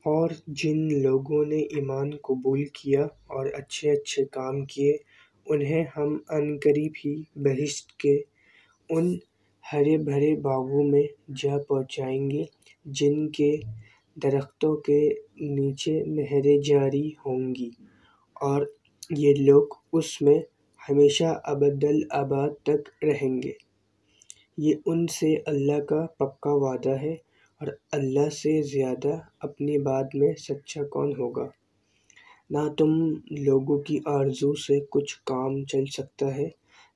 اور جن لوگوں نے ایمان قبول کیا اور اچھے اچھے کام کیے انہیں ہم عنقریب ہی بہشت کے ان ہرے بھرے باغوں میں جا پہنچائیں گے جن کے درختوں کے نیچے نہریں جاری ہوں گی، اور یہ لوگ اس میں ہمیشہ ابدالآباد تک رہیں گے۔ یہ ان سے اللہ کا پکا وعدہ ہے، اور اللہ سے زیادہ اپنی بات میں سچا کون ہوگا؟ نہ تم لوگوں کی آرزو سے کچھ کام چل سکتا ہے،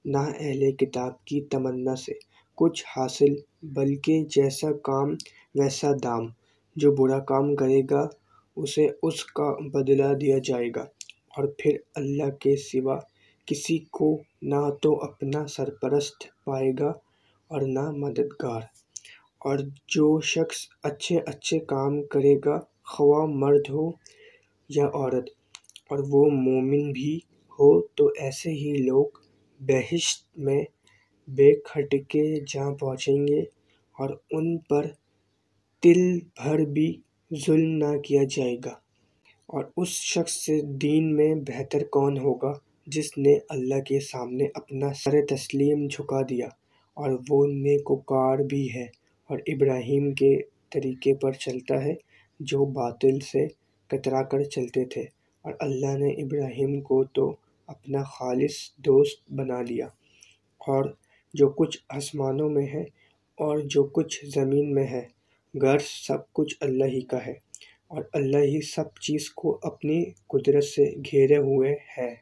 نہ اہل کتاب کی تمنا سے کچھ حاصل، بلکہ جیسا کام ویسا دام۔ جو برا کام کرے گا اسے اس کا بدلہ دیا جائے گا، اور پھر اللہ کے سوا کسی کو نہ تو اپنا سرپرست پائے گا اور نہ مددگار۔ اور جو شخص اچھے اچھے کام کرے گا، خواہ مرد ہو یا عورت، اور وہ مومن بھی ہو، تو ایسے ہی لوگ بہشت میں بے کھٹکے جا پہنچیں گے، اور ان پر تل بھر بھی ظلم نہ کیا جائے گا۔ اور اس شخص سے دین میں بہتر کون ہوگا جس نے اللہ کے سامنے اپنا سر تسلیم جھکا دیا، اور وہ نیکوکار بھی ہے اور ابراہیم کے طریقے پر چلتا ہے جو باطل سے کترا کر چلتے تھے، اور اللہ نے ابراہیم کو تو اپنا خالص دوست بنا لیا۔ اور جو کچھ آسمانوں میں ہے اور جو کچھ زمین میں ہے، غرض سب کچھ اللہ ہی کا ہے، اور اللہ ہی سب چیز کو اپنی قدرت سے گھیرے ہوئے ہے۔